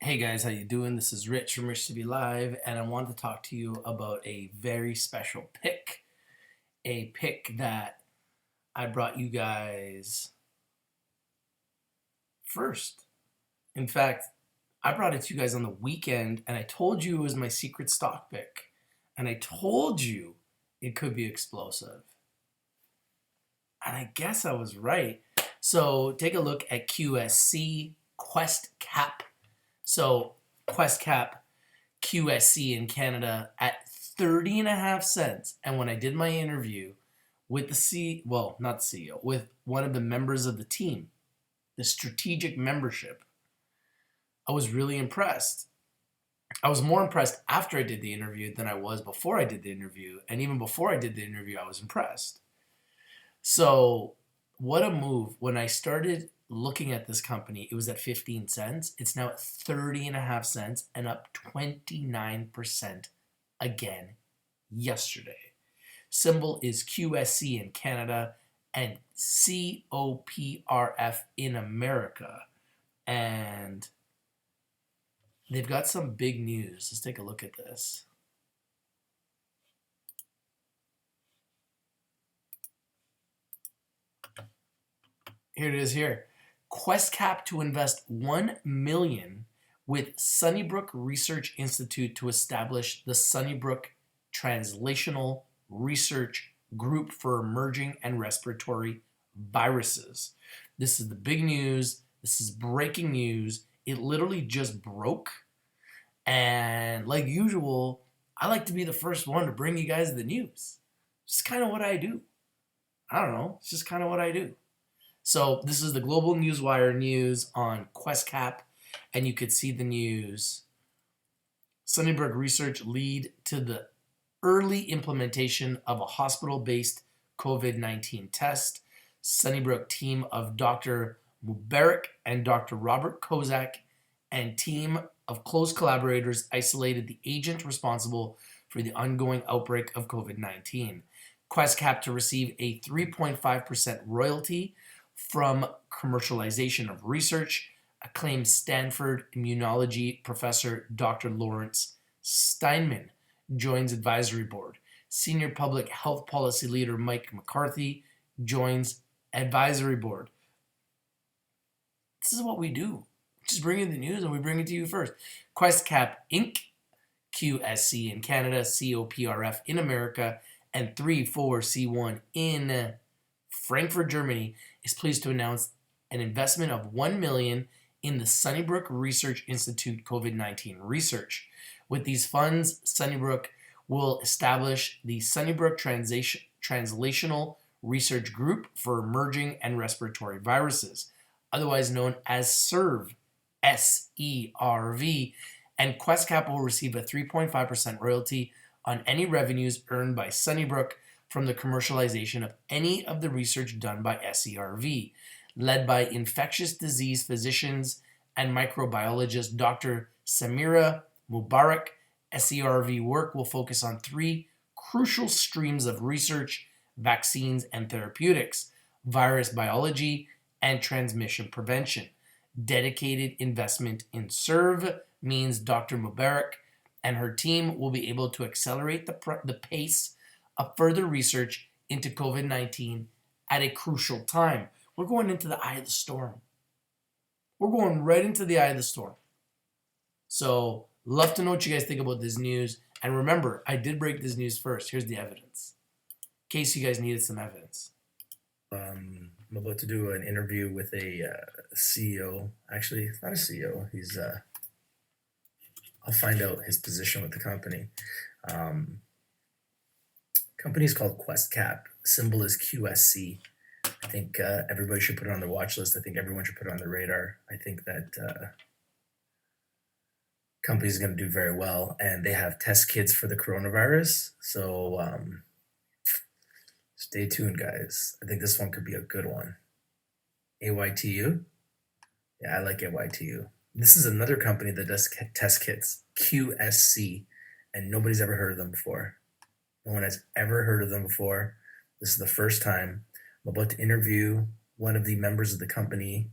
Hey guys, how you doing? This is Rich from Rich to Be Live, and I want to talk to you about a very special pick. A pick that I brought you guys first. In fact, I brought it to you guys on the weekend, and I told you it was my secret stock pick. And I told you it could be explosive. And I guess I was right. So take a look at QSC, QuestCap. So QuestCap QSC in Canada at 30 and a half cents. And when I did my interview with not the CEO, with one of the members of the team, the strategic membership, I was really impressed. I was more impressed after I did the interview than I was before I did the interview. And even before I did the interview, I was impressed. So what a move. When I started looking at this company, it was at 15 cents. It's now at 30 and a half cents and up 29% again yesterday. Symbol is QSC in Canada and COPRF in America. And they've got some big news. Let's take a look at this. Here it is here. QuestCap to invest $1 million with Sunnybrook Research Institute to establish the Sunnybrook Translational Research Group for Emerging and Respiratory Viruses. This is the big news. This is breaking news. It literally just broke. And like usual, I like to be the first one to bring you guys the news. It's kind of what I do. I don't know. It's just kind of what I do. So this is the Global Newswire news on QuestCap, and you could see the news. Sunnybrook research lead to the early implementation of a hospital-based COVID-19 test. Sunnybrook team of Dr. Mubareka and Dr. Robert Kozak and team of close collaborators isolated the agent responsible for the ongoing outbreak of COVID-19. QuestCap to receive a 3.5% royalty from commercialization of research, acclaimed Stanford Immunology professor Dr. Lawrence Steinman joins advisory board. Senior public health policy leader Mike McCarthy joins advisory board. This is what we do. Just bring you the news and we bring it to you first. QuestCap Inc., QSC in Canada, COPRF in America, and 34C1 in Frankfurt, Germany, is pleased to announce an investment of $1 million in the Sunnybrook Research Institute COVID-19 research. With these funds, Sunnybrook will establish the Sunnybrook Translational Research Group for Emerging and Respiratory Viruses, otherwise known as SERV, SERV, and QuestCap will receive a 3.5% royalty on any revenues earned by Sunnybrook from the commercialization of any of the research done by SERV, led by infectious disease physicians and microbiologist Dr. Samira Mubareka. SERV work will focus on three crucial streams of research: vaccines and therapeutics, virus biology, and transmission prevention. Dedicated investment in SERV means Dr. Mubareka and her team will be able to accelerate the pace of further research into COVID-19 at a crucial time. We're going into the eye of the storm. We're going right into the eye of the storm. So, love to know what you guys think about this news. And remember, I did break this news first. Here's the evidence, in case you guys needed some evidence. I'm about to do an interview with a CEO. Actually, not a CEO. He's I'll find out his position with the company. Company is called QuestCap. Symbol is QSC. I think everybody should put it on their watch list. I think everyone should put it on their radar. I think that company is going to do very well, and they have test kits for the coronavirus. So stay tuned, guys. I think this one could be a good one. AYTU? Yeah, I like AYTU. This is another company that does test kits, QSC, and nobody's ever heard of them before. No one has ever heard of them before. This is the first time. I'm about to interview one of the members of the company.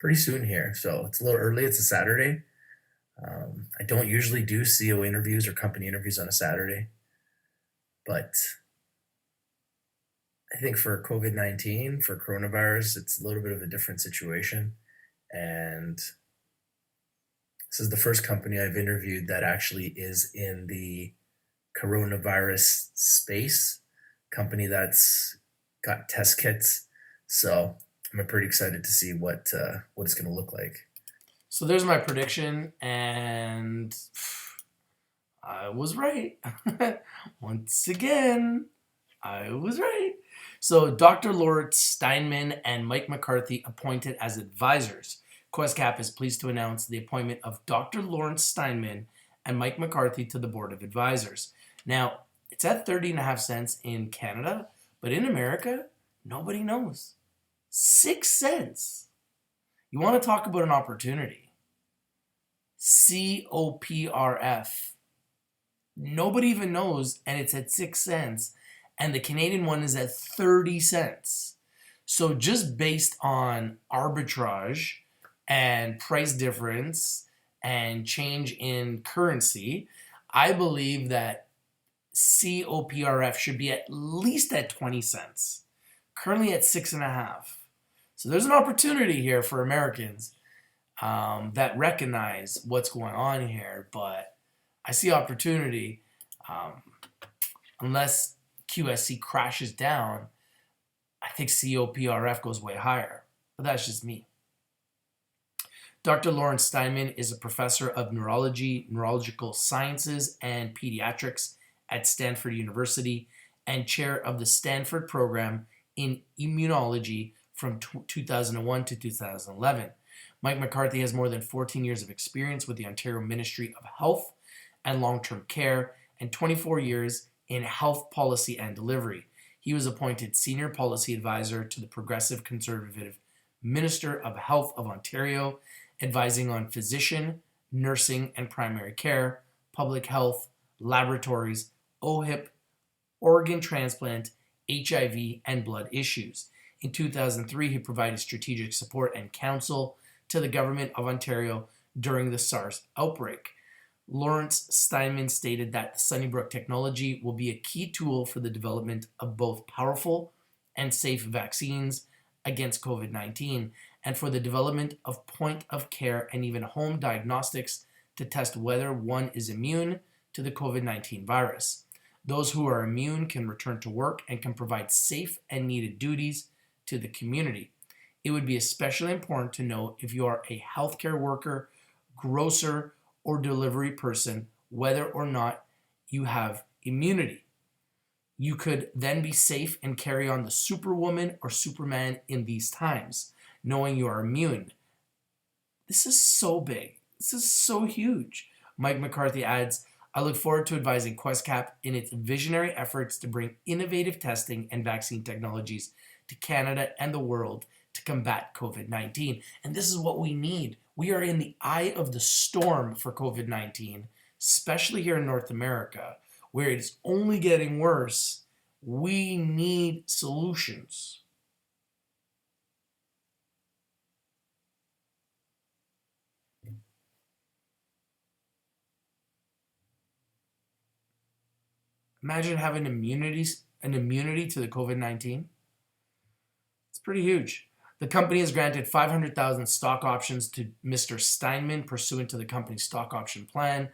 pretty soon here. So it's a little early. It's a Saturday. I don't usually do CEO interviews or company interviews on a Saturday, but I think for COVID-19, for coronavirus, it's a little bit of a different situation. And this is the first company I've interviewed that actually is in the coronavirus space, company that's got test kits. So I'm pretty excited to see what it's going to look like. So there's my prediction, and I was right. Once again, I was right. So Dr. Lawrence Steinman and Mike McCarthy appointed as advisors. QuestCap is pleased to announce the appointment of Dr. Lawrence Steinman and Mike McCarthy to the board of advisors. Now, it's at 30.5 cents in Canada, but in America, nobody knows. 6 cents. You want to talk about an opportunity? COPRF. Nobody even knows, and it's at 6 cents, and the Canadian one is at 30 cents. So just based on arbitrage and price difference and change in currency, I believe that COPRF should be at least at 20 cents, currently at 6.5. So there's an opportunity here for Americans that recognize what's going on here, but I see opportunity unless QSC crashes down. I think COPRF goes way higher, but that's just me. Dr. Lawrence Steinman is a professor of neurology, neurological sciences, and pediatrics at Stanford University and chair of the Stanford Program in Immunology from 2001 to 2011. Mike McCarthy has more than 14 years of experience with the Ontario Ministry of Health and Long-Term Care and 24 years in health policy and delivery. He was appointed Senior Policy Advisor to the Progressive Conservative Minister of Health of Ontario, advising on physician, nursing and primary care, public health, laboratories, OHIP, organ transplant, HIV, and blood issues. In 2003, he provided strategic support and counsel to the Government of Ontario during the SARS outbreak. Lawrence Steinman stated that the Sunnybrook technology will be a key tool for the development of both powerful and safe vaccines against COVID-19 and for the development of point-of-care and even home diagnostics to test whether one is immune to the COVID-19 virus. Those who are immune can return to work and can provide safe and needed duties to the community. It would be especially important to know if you are a healthcare worker, grocer, or delivery person, whether or not you have immunity. You could then be safe and carry on the Superwoman or Superman in these times, knowing you are immune. This is so big. This is so huge. Mike McCarthy adds, I look forward to advising QuestCap in its visionary efforts to bring innovative testing and vaccine technologies to Canada and the world to combat COVID-19. And this is what we need. We are in the eye of the storm for COVID-19, especially here in North America, where it's only getting worse. We need solutions. Imagine having immunity to the COVID-19. It's pretty huge. The company has granted 500,000 stock options to Mr. Steinman pursuant to the company's stock option plan.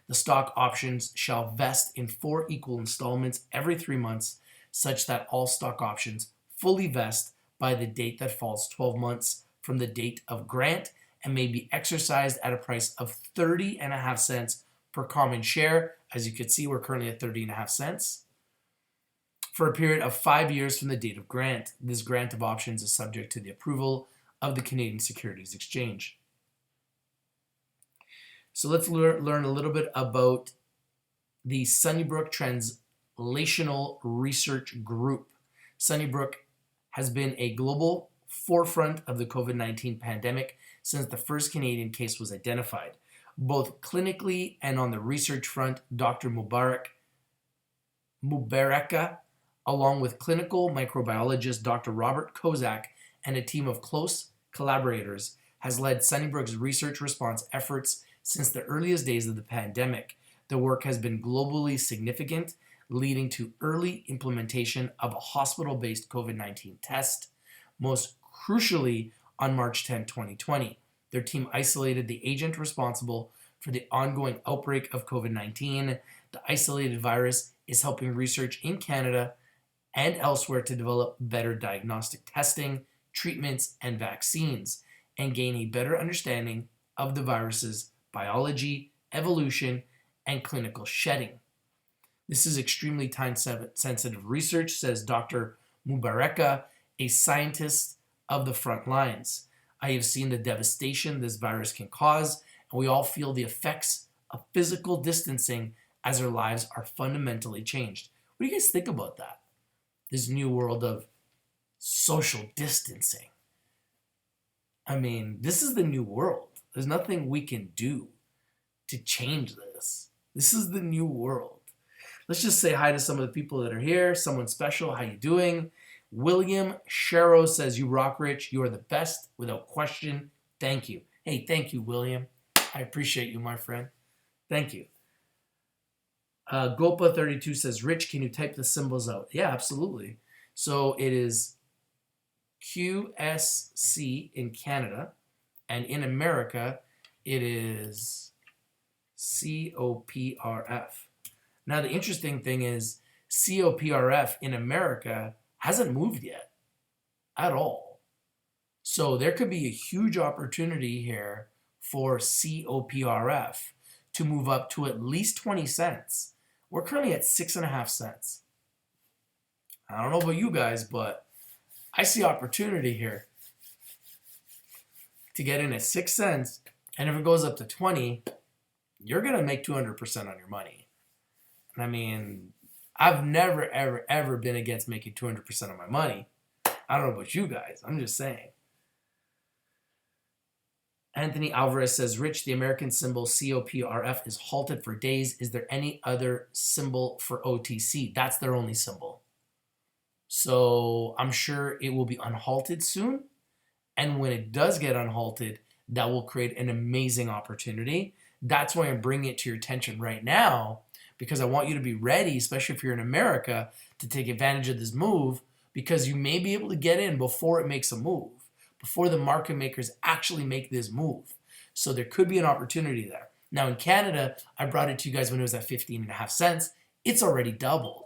The stock options shall vest in 4 equal installments every 3 months, such that all stock options fully vest by the date that falls 12 months from the date of grant and may be exercised at a price of 30.5 cents per common share. As you can see, we're currently at 30.5 cents. For a period of 5 years from the date of grant. This grant of options is subject to the approval of the Canadian Securities Exchange. So let's learn a little bit about the Sunnybrook Translational Research Group. Sunnybrook has been a global forefront of the COVID-19 pandemic since the first Canadian case was identified. Both clinically and on the research front, Dr. Mubareka, along with clinical microbiologist Dr. Robert Kozak and a team of close collaborators, has led Sunnybrook's research response efforts since the earliest days of the pandemic. The work has been globally significant, leading to early implementation of a hospital-based COVID-19 test. Most crucially, on March 10, 2020, their team isolated the agent responsible for the ongoing outbreak of COVID-19. The isolated virus is helping research in Canada and elsewhere to develop better diagnostic testing, treatments, and vaccines, and gain a better understanding of the virus's biology, evolution, and clinical shedding. This is extremely time-sensitive research, says Dr. Mubareka, a scientist of the front lines. I have seen the devastation this virus can cause, and we all feel the effects of physical distancing as our lives are fundamentally changed. What do you guys think about that? This new world of social distancing. I mean, this is the new world. There's nothing we can do to change this. This is the new world. Let's just say hi to some of the people that are here. Someone special, how you doing? William Sharrow says, you rock, Rich. You are the best, without question. Thank you. Hey, thank you, William. I appreciate you, my friend. Thank you. Gopa32 says, Rich, can you type the symbols out? Yeah, absolutely. So it is QSC in Canada, and in America, it is COPRF. Now, the interesting thing is COPRF in America hasn't moved yet at all. So there could be a huge opportunity here for COPRF to move up to at least 20 cents. We're currently at 6.5 cents. I don't know about you guys, but I see opportunity here to get in at 6 cents. And if it goes up to 20, you're going to make 200% on your money. And I mean, I've never, ever, ever been against making 200% of my money. I don't know about you guys. I'm just saying. Anthony Alvarez says, Rich, the American symbol COPRF is halted for days. Is there any other symbol for OTC? That's their only symbol. So I'm sure it will be unhalted soon. And when it does get unhalted, that will create an amazing opportunity. That's why I'm bringing it to your attention right now, because I want you to be ready, especially if you're in America, to take advantage of this move, because you may be able to get in before it makes a move, before the market makers actually make this move. So there could be an opportunity there. Now in Canada, I brought it to you guys when it was at 15.5 cents. It's already doubled.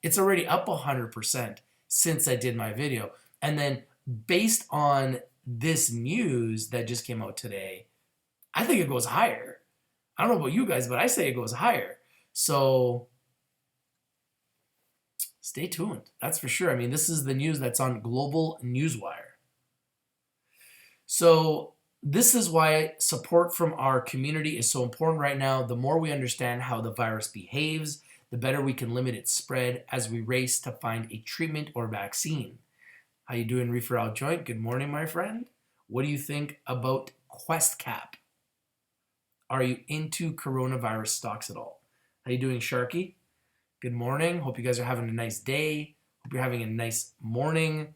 It's already up 100% since I did my video. And then based on this news that just came out today, I think it goes higher. I don't know about you guys, but I say it goes higher. So stay tuned. That's for sure. I mean, this is the news that's on Global Newswire. So this is why support from our community is so important right now. The more we understand how the virus behaves, the better we can limit its spread as we race to find a treatment or vaccine. How you doing, Reefer Out Joint? Good morning, my friend. What do you think about QuestCap? Are you into coronavirus stocks at all? How you doing, Sharky? Good morning. Hope you guys are having a nice day. Hope you're having a nice morning,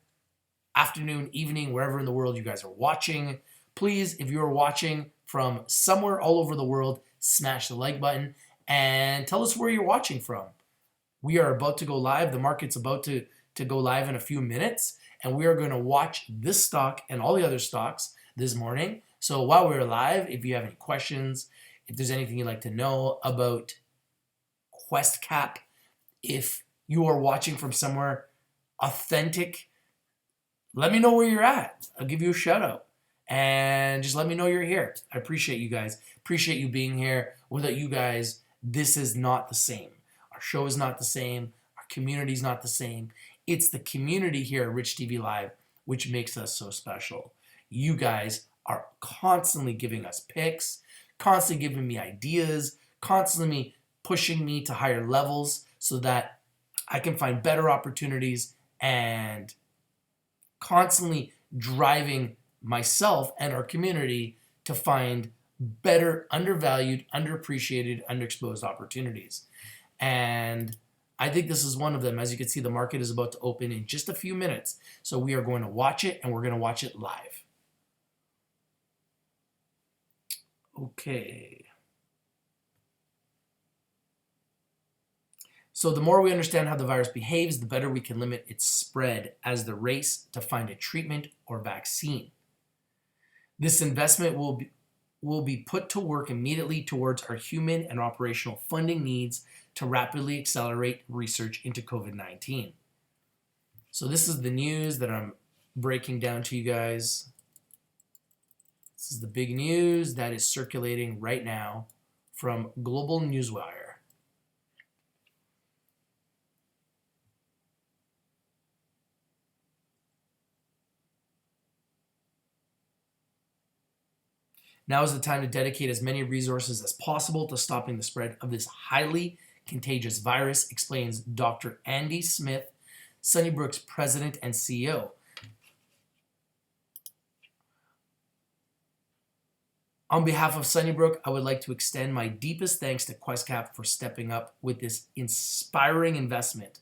afternoon, evening, wherever in the world you guys are watching. Please, if you're watching from somewhere all over the world, smash the like button and tell us where you're watching from. We are about to go live. The market's about to go live in a few minutes, and we are going to watch this stock and all the other stocks this morning. So while we're live, if you have any questions, if there's anything you'd like to know about QuestCap, if you are watching from somewhere authentic, let me know where you're at. I'll give you a shout out. And just let me know you're here. I appreciate you guys. Appreciate you being here. Without you guys, this is not the same. Our show is not the same. Our community is not the same. It's the community here at Rich TV Live which makes us so special. You guys are constantly giving us picks, constantly giving me ideas, constantly pushing me to higher levels so that I can find better opportunities, and constantly driving myself and our community to find better, undervalued, underappreciated, underexposed opportunities. And I think this is one of them. As you can see, the market is about to open in just a few minutes. So we are going to watch it, and we're going to watch it live. Okay. So the more we understand how the virus behaves, the better we can limit its spread as the race to find a treatment or vaccine. This investment will be put to work immediately towards our human and operational funding needs to rapidly accelerate research into COVID-19. So this is the news that I'm breaking down to you guys. This is the big news that is circulating right now from Global Newswire. Now is the time to dedicate as many resources as possible to stopping the spread of this highly contagious virus, explains Dr. Andy Smith, Sunnybrook's president and CEO. On behalf of Sunnybrook, I would like to extend my deepest thanks to QuestCap for stepping up with this inspiring investment.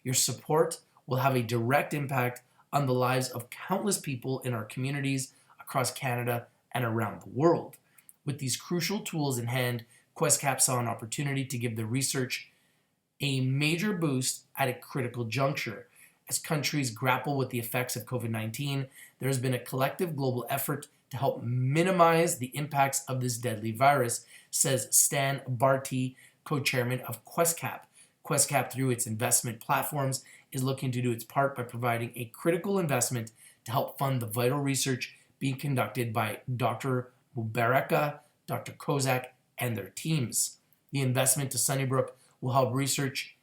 Your support will have a direct impact on the lives of countless people in our communities across Canada and around the world. With these crucial tools in hand, QuestCap saw an opportunity to give the research a major boost at a critical juncture. As countries grapple with the effects of COVID-19, there has been a collective global effort to help minimize the impacts of this deadly virus, says Stan Barty, co-chairman of QuestCap. QuestCap, through its investment platforms, is looking to do its part by providing a critical investment to help fund the vital research being conducted by Dr. Mubareka, Dr. Kozak, and their teams. The investment to Sunnybrook will help research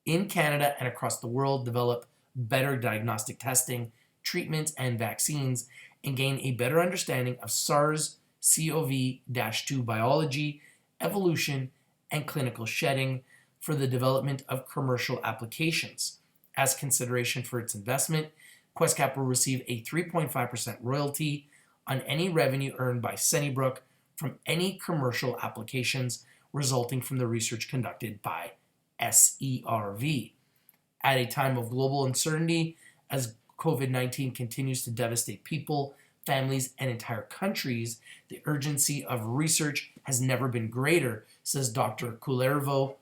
in Canada and across the world develop better diagnostic testing, treatments, and vaccines, and gain a better understanding of SARS-CoV-2 biology, evolution, and clinical shedding for the development of commercial applications. As consideration for its investment, QuestCap will receive a 3.5% royalty on any revenue earned by Sunnybrook from any commercial applications resulting from the research conducted by SERV. At a time of global uncertainty, as COVID-19 continues to devastate people, families, and entire countries, the urgency of research has never been greater, says Dr. Kullervo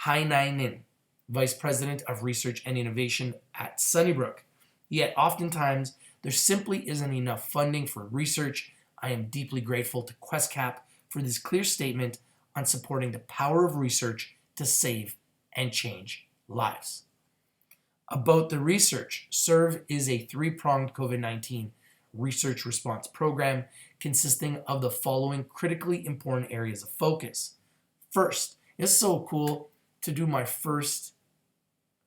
Hainainen, Vice President of Research and Innovation at Sunnybrook. Yet oftentimes, there simply isn't enough funding for research. I am deeply grateful to QuestCap for this clear statement on supporting the power of research to save and change lives. About the research, SERV is a three-pronged COVID-19 research response program consisting of the following critically important areas of focus. First, it's so cool to do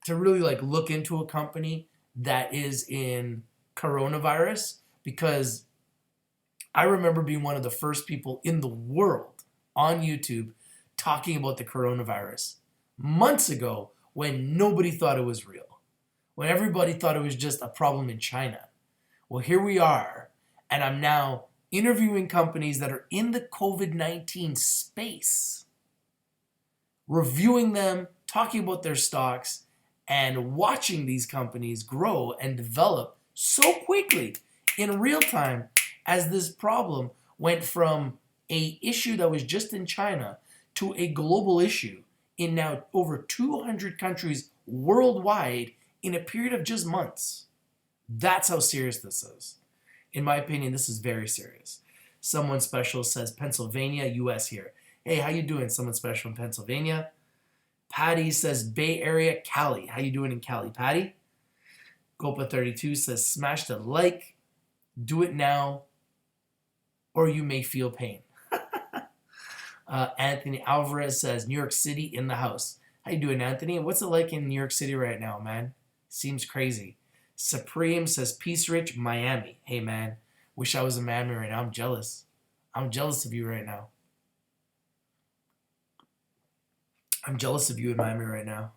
to really look into a company that is in coronavirus, because I remember being one of the first people in the world on YouTube talking about the coronavirus months ago when nobody thought it was real, when everybody thought it was just a problem in China. Well, here we are, and I'm now interviewing companies that are in the COVID-19 space, reviewing them, talking about their stocks, and watching these companies grow and develop so quickly in real time, as this problem went from an issue that was just in China to a global issue in now over 200 countries worldwide in a period of just months. That's how serious this is. In my opinion, this is very serious. Someone special says Pennsylvania, US here. Hey, how you doing? Someone special in Pennsylvania. Patty says Bay Area, Cali. How you doing in Cali, Patty? Gopa32 says smash the like. Do it now, or you may feel pain. Anthony Alvarez says New York City in the house. How you doing, Anthony? What's it like in New York City right now, man? Seems crazy. Supreme says Peace Rich, Miami. Hey, man. Wish I was in Miami right now. I'm jealous. I'm jealous of you right now. I'm jealous of you in Miami right now.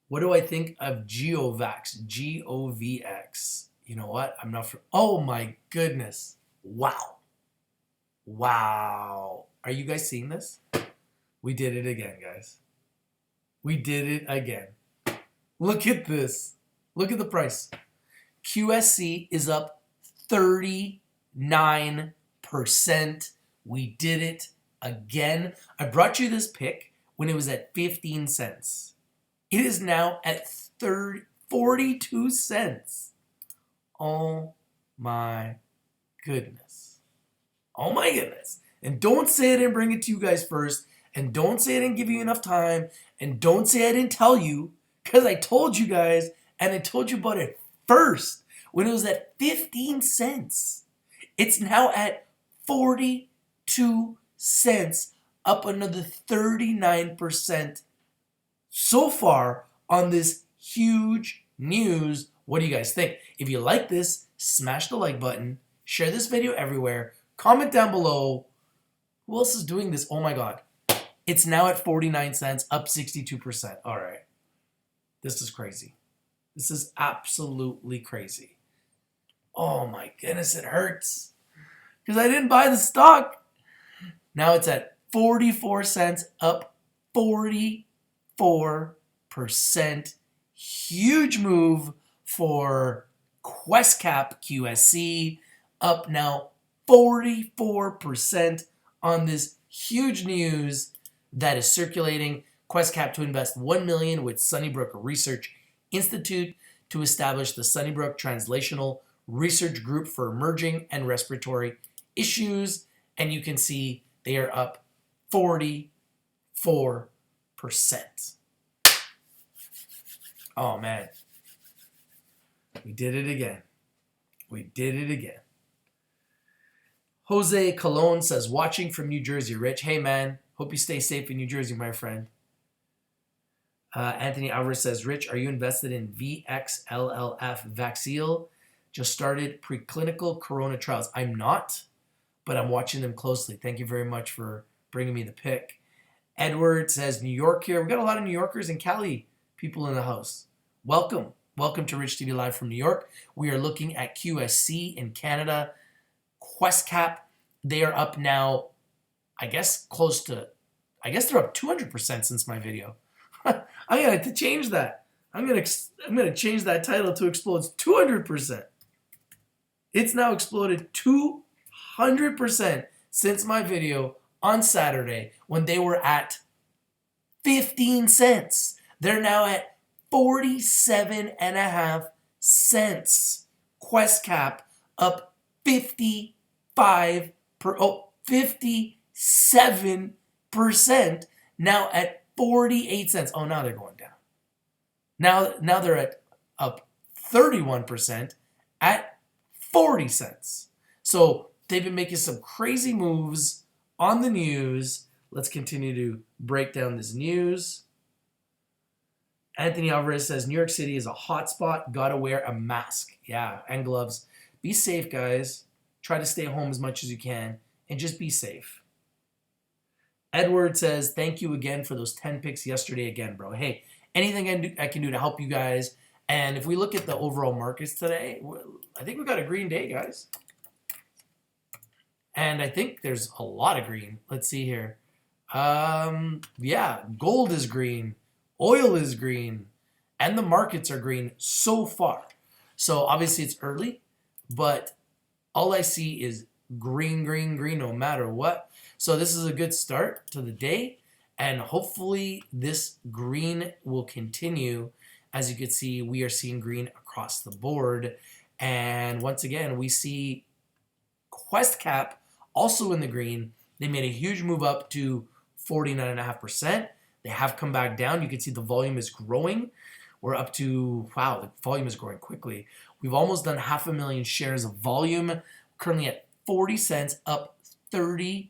What do I think of GeoVax? GOVX. You know what? I'm not. Oh my goodness! Wow! Wow! Are you guys seeing this? We did it again, guys. We did it again. Look at this. Look at the price. QSC is up 39%. We did it again. I brought you this pick when it was at 15 cents. It is now at 42 cents. Oh my goodness. Oh my goodness. And don't say I didn't bring it to you guys first. And don't say I didn't give you enough time. And don't say I didn't tell you. Because I told you guys. And I told you about it first. When it was at 15 cents. It's now at 42 cents. Up another 39% so far on this huge news. What do you guys think? If you like this, smash the like button. Share this video everywhere. Comment down below. Who else is doing this? Oh my God. It's now at 49 cents, up 62%. All right. This is crazy. This is absolutely crazy. Oh my goodness, it hurts. Because I didn't buy the stock. Now it's at 44 cents, up 44%. Huge move for QuestCap QSC, up now 44% on this huge news that is circulating. QuestCap to invest $1 million with Sunnybrook Research Institute to establish the Sunnybrook Translational Research Group for Emerging and Respiratory Issues. And you can see they are up 44%. Oh man. We did it again. We did it again. Jose Colon says, watching from New Jersey, Rich. Hey man, hope you stay safe in New Jersey, my friend. Anthony Alvarez says, Rich, are you invested in VXLLF Vaxil? Just started preclinical corona trials. I'm not, but I'm watching them closely. Thank you very much for bringing me the pick. Edward says, New York here. We've got a lot of New Yorkers and Cali people in the house. Welcome. Welcome to Rich TV Live from New York. We are looking at QSC in Canada. QuestCap, they are up now, I guess they're up 200% since my video. I'm going to change that. I'm going to change that title to explodes 200%. It's now exploded 200% since my video on Saturday when they were at 15 cents. They're now at 47.5 cents. QuestCap up 57%. Now at 48 cents. Oh, now they're going down. Now they're at up 31% at 40 cents. So they've been making some crazy moves on the news. Let's continue to break down this news. Anthony Alvarez says, New York City is a hot spot. Gotta wear a mask. Yeah, and gloves. Be safe, guys. Try to stay home as much as you can. And just be safe. Edward says, thank you again for those 10 picks yesterday again, bro. Hey, anything I can do to help you guys. And if we look at the overall markets today, I think we got a green day, guys. And I think there's a lot of green. Let's see here. Yeah, gold is green. Oil is green. And the markets are green so far. So obviously it's early, but all I see is green, green, green no matter what. So this is a good start to the day. And hopefully this green will continue. As you can see, we are seeing green across the board. And once again, we see QuestCap also in the green. They made a huge move up to 49.5%. They have come back down. You can see the volume is growing. We're up to, wow, the volume is growing quickly. We've almost done 500,000 shares of volume. Currently at 40 cents, up 31%.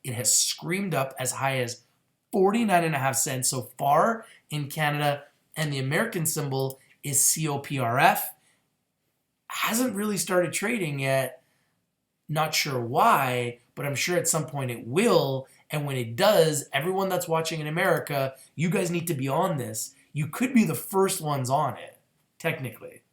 It has screamed up as high as 49.5 cents so far in Canada. And the American symbol is COPRF. Hasn't really started trading yet. Not sure why, but I'm sure at some point it will. And when it does, everyone that's watching in America, you guys need to be on this. You could be the first ones on it, technically.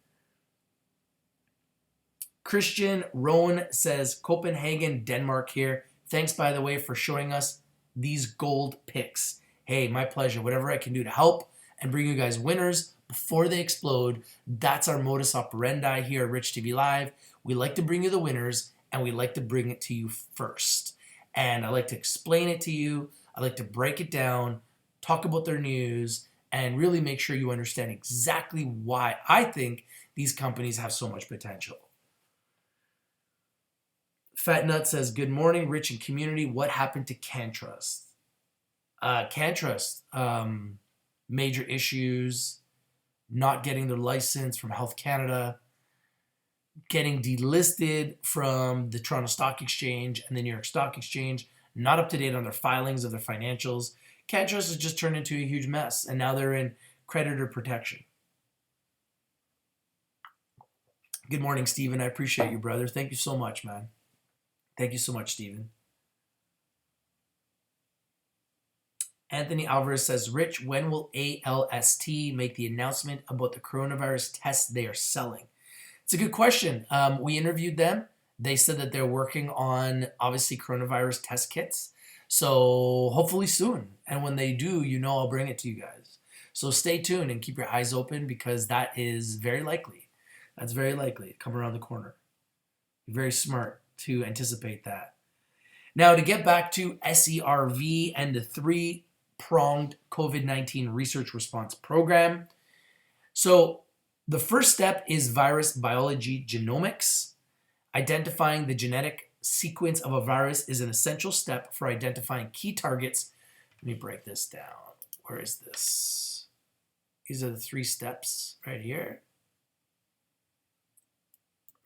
Christian Rowan says, Copenhagen, Denmark here. Thanks, by the way, for showing us these gold picks. Hey, my pleasure. Whatever I can do to help and bring you guys winners before they explode. That's our modus operandi here at Rich TV Live. We like to bring you the winners and we like to bring it to you first. And I like to explain it to you. I like to break it down, talk about their news, and really make sure you understand exactly why I think these companies have so much potential. Fat Nut says, good morning, Rich and community. What happened to CanTrust? CanTrust, major issues, not getting their license from Health Canada, getting delisted from the Toronto Stock Exchange and the New York Stock Exchange, not up to date on their filings of their financials. CanTrust has just turned into a huge mess, and now they're in creditor protection. Good morning, Stephen. I appreciate you, brother. Thank you so much, man. Thank you so much, Stephen. Anthony Alvarez says, Rich, when will ALST make the announcement about the coronavirus tests they are selling? It's a good question. We interviewed them. They said that they're working on, obviously, coronavirus test kits. So hopefully soon. And when they do, I'll bring it to you guys. So stay tuned and keep your eyes open, because that is very likely. That's very likely to come around the corner. You're very smart to anticipate that. Now, to get back to SERV and the three-pronged COVID-19 research response program. So the first step is virus biology genomics. Identifying the genetic sequence of a virus is an essential step for identifying key targets. Let me break this down. Where is this? These are the 3 steps right here.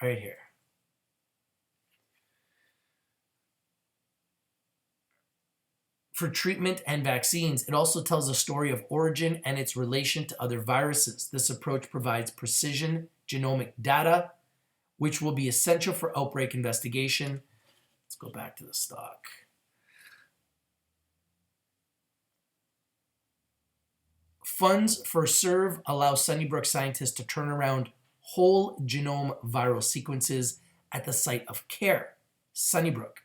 Right here. For treatment and vaccines, it also tells a story of origin and its relation to other viruses. This approach provides precision genomic data, which will be essential for outbreak investigation. Let's go back to the stock. Funds for SERV allow Sunnybrook scientists to turn around whole genome viral sequences at the site of care, Sunnybrook.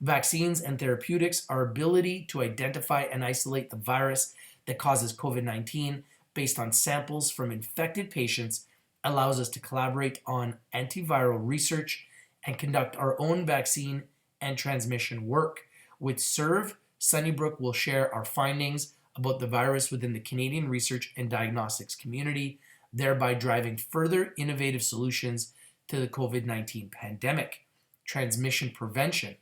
Vaccines and therapeutics, our ability to identify and isolate the virus that causes COVID-19 based on samples from infected patients, allows us to collaborate on antiviral research and conduct our own vaccine and transmission work. With SERV, Sunnybrook will share our findings about the virus within the Canadian research and diagnostics community, thereby driving further innovative solutions to the COVID-19 pandemic. Transmission prevention.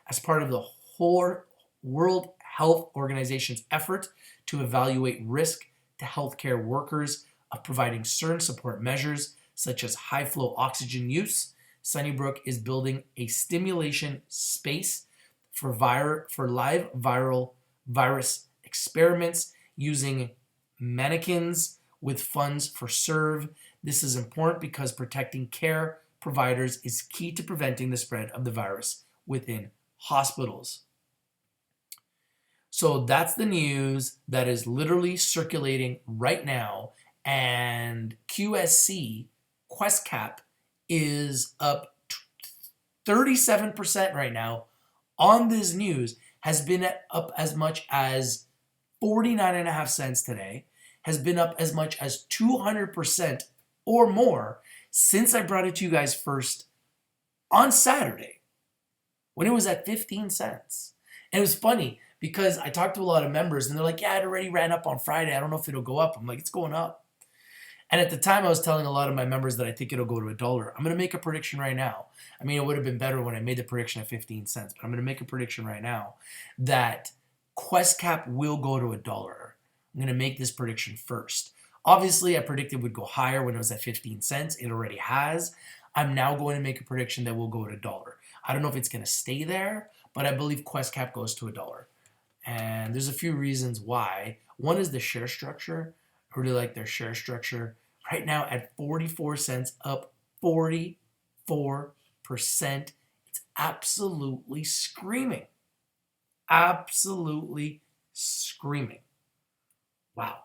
As part of the whole World Health Organization's effort to evaluate risk to healthcare workers of providing certain support measures, such as high-flow oxygen use, Sunnybrook is building a stimulation space for live viral virus experiments using mannequins with funds for SERV. This is important because protecting care providers is key to preventing the spread of the virus within hospitals. So that's the news that is literally circulating right now. And QuestCap is up 37% right now on this news, has been up as much as 49.5 cents today, has been up as much as 200% or more since I brought it to you guys first on Saturday, when it was at 15 cents. And it was funny because I talked to a lot of members and they're like, yeah, it already ran up on Friday. I don't know if it'll go up. I'm like, it's going up. And at the time I was telling a lot of my members that I think it'll go to $1. I'm going to make a prediction right now. I mean, it would have been better when I made the prediction at 15 cents, but I'm going to make a prediction right now that QuestCap will go to $1. I'm going to make this prediction first. Obviously, I predicted it would go higher when it was at 15 cents. It already has. I'm now going to make a prediction that will go to $1. I don't know if it's going to stay there, but I believe QuestCap goes to $1. And there's a few reasons why. One is the share structure. I really like their share structure. Right now at 44 cents, up 44%. It's absolutely screaming. Absolutely screaming. Wow.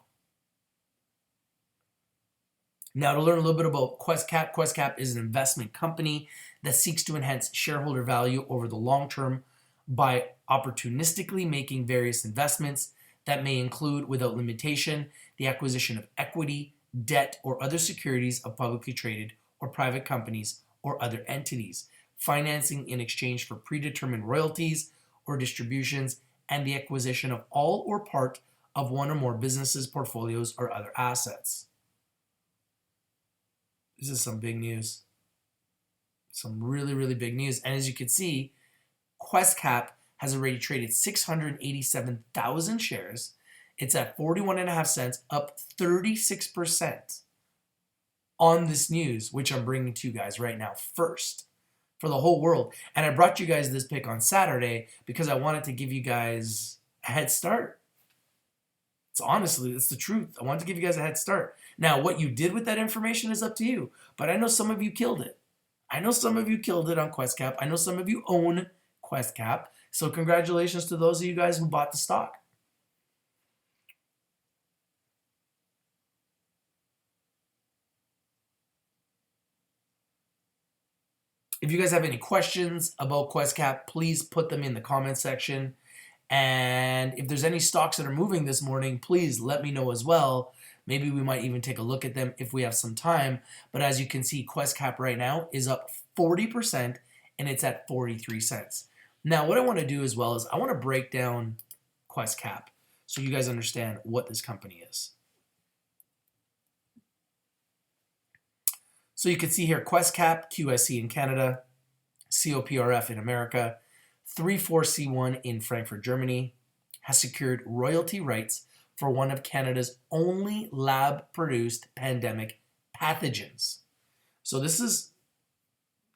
Now, to learn a little bit about QuestCap, QuestCap is an investment company that seeks to enhance shareholder value over the long term by opportunistically making various investments that may include, without limitation, the acquisition of equity, debt, or other securities of publicly traded or private companies or other entities. financing in exchange for predetermined royalties or distributions, and the acquisition of all or part of one or more businesses, portfolios, or other assets. This is some big news. Some really, really big news. And as you can see, QuestCap has already traded 687,000 shares. It's at 41.5 cents, up 36% on this news, which I'm bringing to you guys right now first for the whole world. And I brought you guys this pick on Saturday because I wanted to give you guys a head start. It's the truth. I wanted to give you guys a head start. Now, what you did with that information is up to you, but I know some of you killed it. I know some of you killed it on QuestCap. I know some of you own QuestCap. So congratulations to those of you guys who bought the stock. If you guys have any questions about QuestCap, please put them in the comment section. And if there's any stocks that are moving this morning, please let me know as well. Maybe we might even take a look at them if we have some time. But as you can see, QuestCap right now is up 40% and it's at 43 cents. Now, what I want to do as well is I want to break down QuestCap so you guys understand what this company is. So you can see here, QuestCap, QSC in Canada, COPRF in America, 34C1 in Frankfurt, Germany, has secured royalty rights for one of Canada's only lab-produced pandemic pathogens. So this is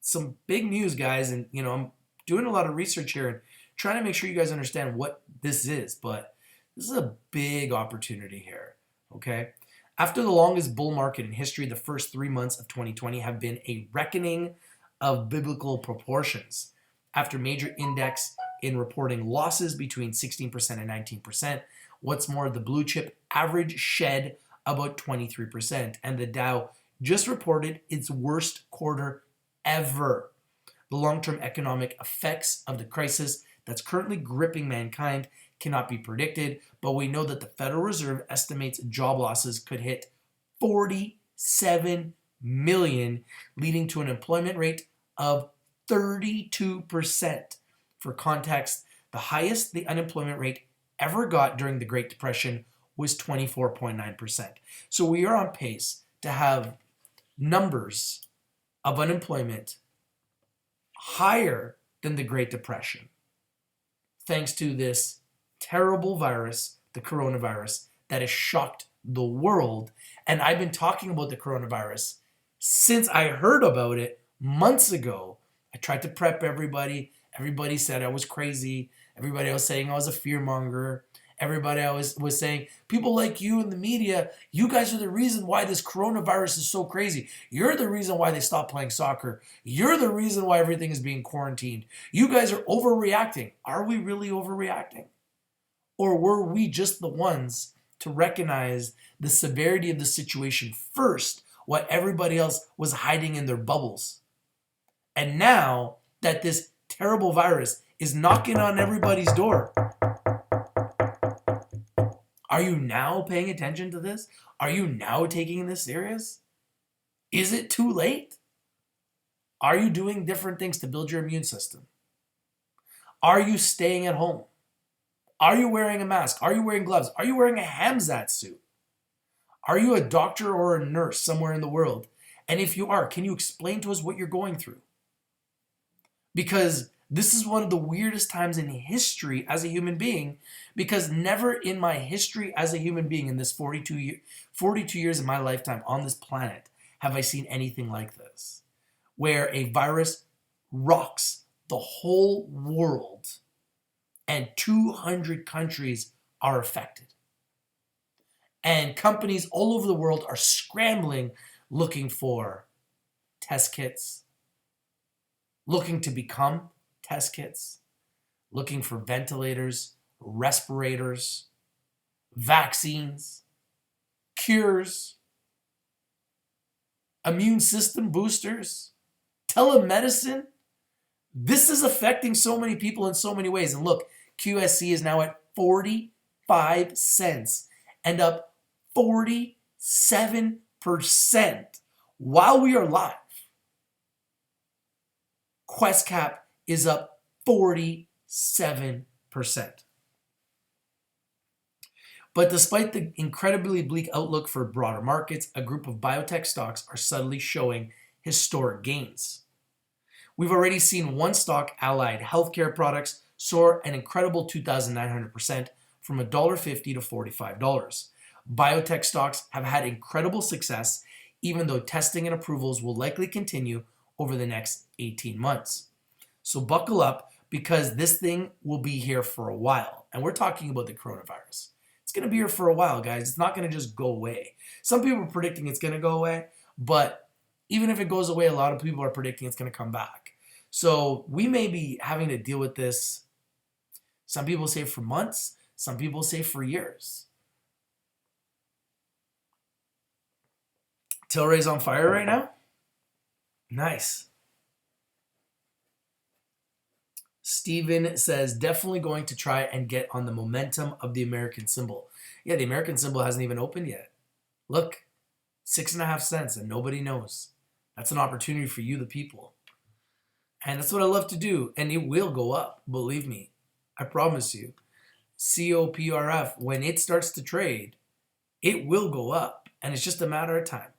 some big news, guys, and I'm doing a lot of research here and trying to make sure you guys understand what this is, but this is a big opportunity here, okay? After the longest bull market in history, the first 3 months of 2020 have been a reckoning of biblical proportions. After major index in reporting losses between 16% and 19%, what's more, the blue chip average shed about 23%, and the Dow just reported its worst quarter ever. The long-term economic effects of the crisis that's currently gripping mankind cannot be predicted, but we know that the Federal Reserve estimates job losses could hit 47 million, leading to an employment rate of 32%. For context, the highest the unemployment rate ever got during the Great Depression was 24.9%. So we are on pace to have numbers of unemployment higher than the Great Depression, thanks to this terrible virus, the coronavirus, that has shocked the world. And I've been talking about the coronavirus since I heard about it months ago. I tried to prep everybody. Everybody said I was crazy. Everybody was saying I was a fearmonger. Everybody was saying, people like you in the media, you guys are the reason why this coronavirus is so crazy. You're the reason why they stopped playing soccer. You're the reason why everything is being quarantined. You guys are overreacting. Are we really overreacting? Or were we just the ones to recognize the severity of the situation first, while everybody else was hiding in their bubbles? And now that this terrible virus is knocking on everybody's door, are you now paying attention to this? Are you now taking this serious? Is it too late? Are you doing different things to build your immune system? Are you staying at home? Are you wearing a mask? Are you wearing gloves? Are you wearing a Hamzat suit? Are you a doctor or a nurse somewhere in the world? And if you are, can you explain to us what you're going through? Because this is one of the weirdest times in history as a human being, because never in my history as a human being in this 42 years of my lifetime on this planet have I seen anything like this, where a virus rocks the whole world and 200 countries are affected. And companies all over the world are scrambling, looking for test kits, looking to become test kits, looking for ventilators, respirators, vaccines, cures, immune system boosters, telemedicine. This is affecting so many people in so many ways. And look, QSC is now at 45 cents and up 47% while we are live. QuestCap is up 47%. But despite the incredibly bleak outlook for broader markets, a group of biotech stocks are subtly showing historic gains. We've already seen one stock, Allied Healthcare Products, soar an incredible 2,900% from $1.50 to $45. Biotech stocks have had incredible success, even though testing and approvals will likely continue over the next 18 months. So buckle up, because this thing will be here for a while. And we're talking about the coronavirus. It's going to be here for a while, guys. It's not going to just go away. Some people are predicting it's going to go away, but even if it goes away, a lot of people are predicting it's going to come back. So we may be having to deal with this. Some people say for months, some people say for years. Tilray's on fire right now? Nice. Steven says, definitely going to try and get on the momentum of the American symbol. Yeah, the American symbol hasn't even opened yet. Look, 6.5 cents and nobody knows. That's an opportunity for you, the people. And that's what I love to do. And it will go up, believe me. I promise you. COPRF, when it starts to trade, it will go up. And it's just a matter of time.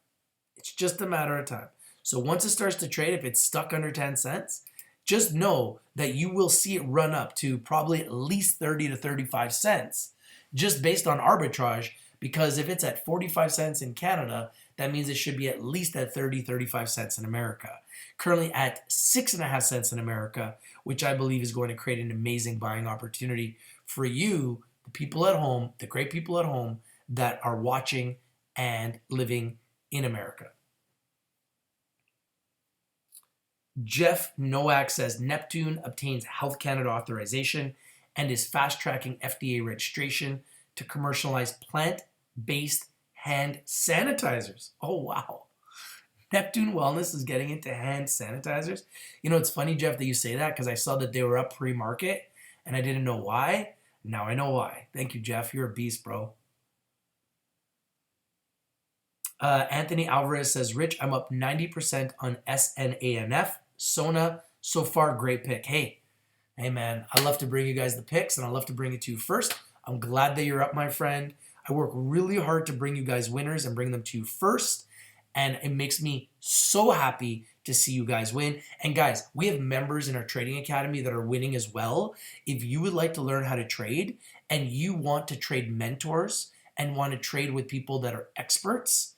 It's just a matter of time. So once it starts to trade, if it's stuck under 10 cents, just know that you will see it run up to probably at least 30 to 35 cents just based on arbitrage, because if it's at 45 cents in Canada, that means it should be at least at 30, 35 cents in America. Currently at 6.5 cents in America, which I believe is going to create an amazing buying opportunity for you, the people at home, the great people at home that are watching and living in America. Jeff Nowak says Neptune obtains Health Canada authorization and is fast-tracking FDA registration to commercialize plant-based hand sanitizers. Oh, wow. Neptune Wellness is getting into hand sanitizers. You know, it's funny, Jeff, that you say that, because I saw that they were up pre-market and I didn't know why. Now I know why. Thank you, Jeff. You're a beast, bro. Anthony Alvarez says, Rich, I'm up 90% on SNANF. Sona, so far, great pick. Hey, man, I love to bring you guys the picks, and I love to bring it to you first. I'm glad that you're up, my friend. I work really hard to bring you guys winners and bring them to you first, and it makes me so happy to see you guys win. And guys, we have members in our trading academy that are winning as well. If you would like to learn how to trade, and you want to trade mentors and want to trade with people that are experts,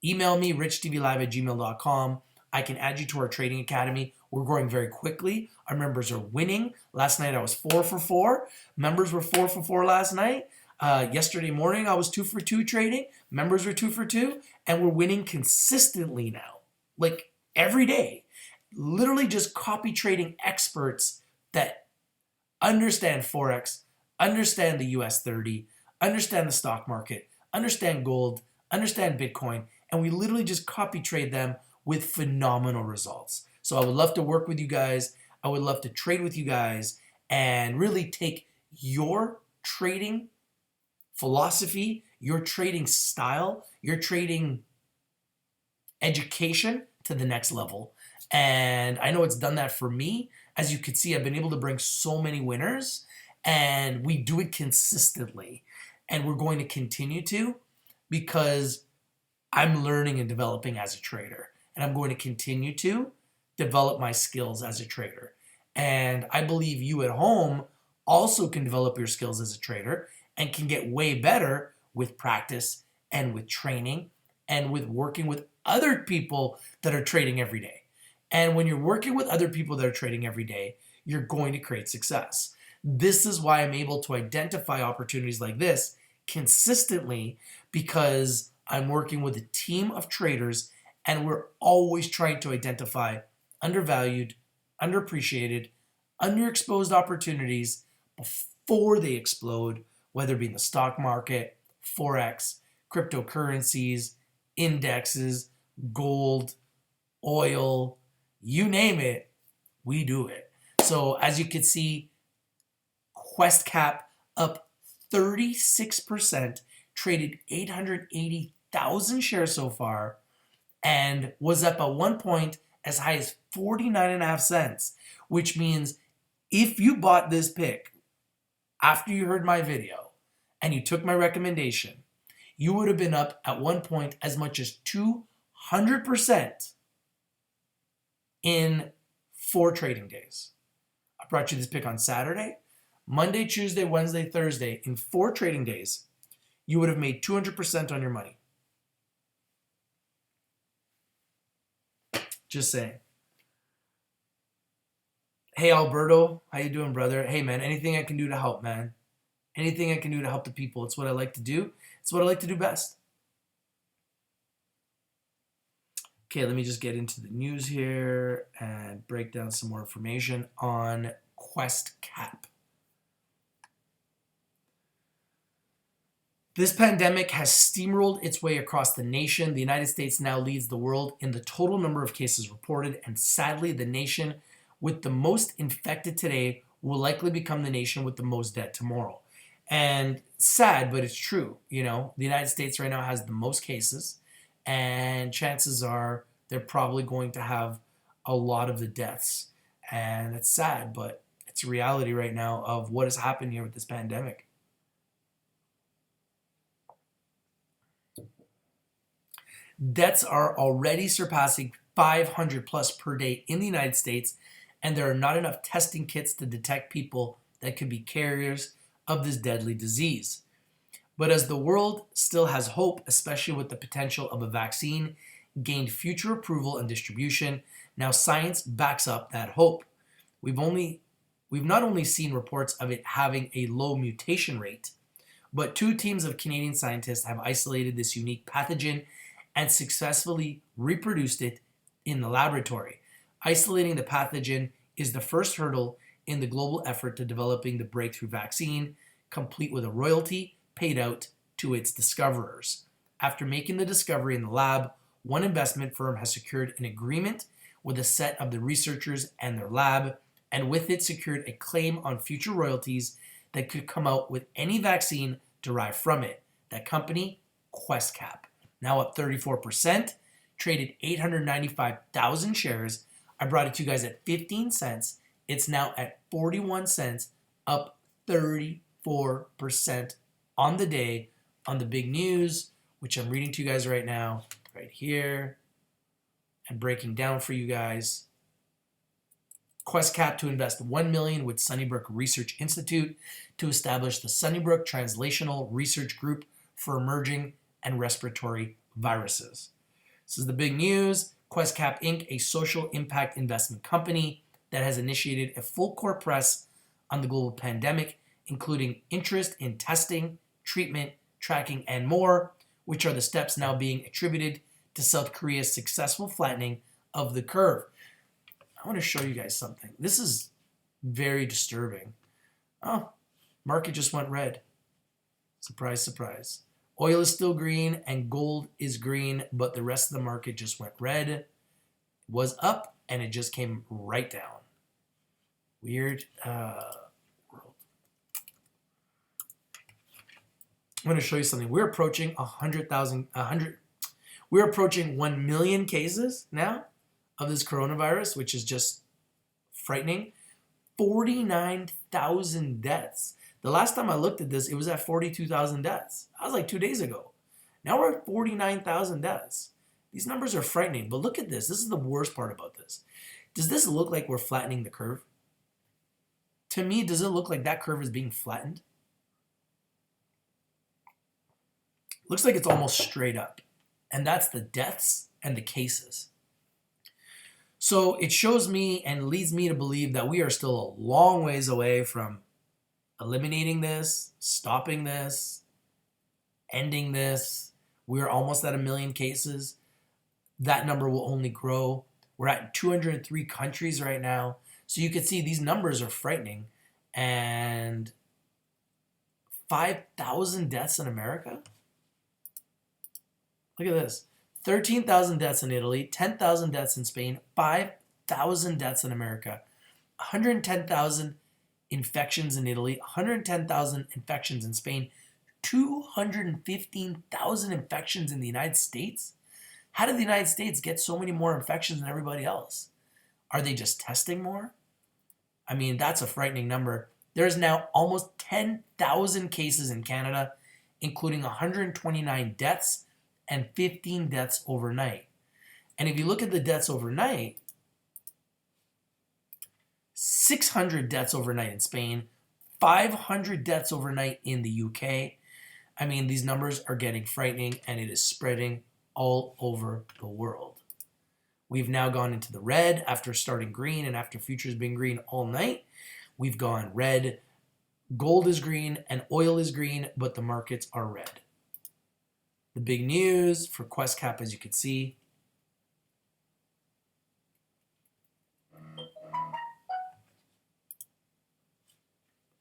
email me, richtvlive@gmail.com. I can add you to our trading academy. We're growing very quickly. Our members are winning. Last night I was 4 for 4. Members were 4 for 4 last night. Yesterday morning I was 2 for 2 trading. Members were 2 for 2. And we're winning consistently now. Like every day. Literally just copy trading experts that understand Forex, understand the US 30, understand the stock market, understand gold, understand Bitcoin. And we literally just copy trade them with phenomenal results. So I would love to work with you guys. I would love to trade with you guys and really take your trading philosophy, your trading style, your trading education to the next level. And I know it's done that for me. As you can see, I've been able to bring so many winners, and we do it consistently. And we're going to continue to, because I'm learning and developing as a trader. And I'm going to continue to develop my skills as a trader. And I believe you at home also can develop your skills as a trader and can get way better with practice and with training and with working with other people that are trading every day. And when you're working with other people that are trading every day, you're going to create success. This is why I'm able to identify opportunities like this consistently, because I'm working with a team of traders, and we're always trying to identify undervalued, underappreciated, underexposed opportunities before they explode, whether it be in the stock market, Forex, cryptocurrencies, indexes, gold, oil, you name it, we do it. So as you can see, QuestCap up 36%, traded 880,000 shares so far, and was up at one point as high as 49.5 cents, which means if you bought this pick after you heard my video and you took my recommendation, you would have been up at one point as much as 200% in 4 trading days. I brought you this pick on Saturday, Monday, Tuesday, Wednesday, Thursday. In 4 trading days, you would have made 200% on your money. Just saying. Hey, Alberto. How you doing, brother? Hey, man, anything I can do to help, man. Anything I can do to help the people. It's what I like to do. It's what I like to do best. Okay, let me just get into the news here and break down some more information on QuestCap. This pandemic has steamrolled its way across the nation. The United States now leads the world in the total number of cases reported, and sadly, the nation with the most infected today will likely become the nation with the most dead tomorrow. And sad, but it's true. You know, the United States right now has the most cases, and chances are they're probably going to have a lot of the deaths. And it's sad, but it's a reality right now of what has happened here with this pandemic. Deaths are already surpassing 500 plus per day in the United States, and there are not enough testing kits to detect people that could be carriers of this deadly disease. But as the world still has hope, especially with the potential of a vaccine, gained future approval and distribution, now science backs up that hope. We've not only seen reports of it having a low mutation rate, but 2 teams of Canadian scientists have isolated this unique pathogen and successfully reproduced it in the laboratory. Isolating the pathogen is the first hurdle in the global effort to developing the breakthrough vaccine, complete with a royalty paid out to its discoverers. After making the discovery in the lab, one investment firm has secured an agreement with a set of the researchers and their lab, and with it secured a claim on future royalties that could come out with any vaccine derived from it. That company, QuestCap, now up 34%, traded 895,000 shares. I brought it to you guys at 15 cents. It's now at 41 cents, up 34% on the day on the big news, which I'm reading to you guys right now, right here, and breaking down for you guys. QuestCap to invest $1 million with Sunnybrook Research Institute to establish the Sunnybrook Translational Research Group for Emerging and Respiratory Viruses. This is the big news. QuestCap Inc., a social impact investment company that has initiated a full court press on the global pandemic, including interest in testing, treatment, tracking, and more, which are the steps now being attributed to South Korea's successful flattening of the curve. I want to show you guys something. This is very disturbing. Oh, market just went red. Surprise, surprise. Oil is still green and gold is green, but the rest of the market just went red. It was up and it just came right down. Weird world. I'm going to show you something. We're approaching 1 million cases now of this coronavirus, which is just frightening. 49,000 deaths. The last time I looked at this, it was at 42,000 deaths. That was like 2 days ago. Now we're at 49,000 deaths. These numbers are frightening, but look at this. This is the worst part about this. Does this look like we're flattening the curve? To me, does it look like that curve is being flattened? Looks like it's almost straight up. And that's the deaths and the cases. So it shows me and leads me to believe that we are still a long ways away from eliminating this, stopping this, ending this. We're almost at 1 million cases. That number will only grow. We're at 203 countries right now. So you can see these numbers are frightening. And 5,000 deaths in America? Look at this. 13,000 deaths in Italy, 10,000 deaths in Spain, 5,000 deaths in America, 110,000 infections in Italy, 110,000 infections in Spain, 215,000 infections in the United States. How did the United States get so many more infections than everybody else? Are they just testing more? I mean, that's a frightening number. There's now almost 10,000 cases in Canada, including 129 deaths and 15 deaths overnight. And if you look at the deaths overnight, 600 deaths overnight in Spain, 500 deaths overnight in the UK. I mean, these numbers are getting frightening, and it is spreading all over the world. We've now gone into the red after starting green and after futures being green all night. We've gone red, gold is green, and oil is green, but the markets are red. The big news for QuestCap, as you can see,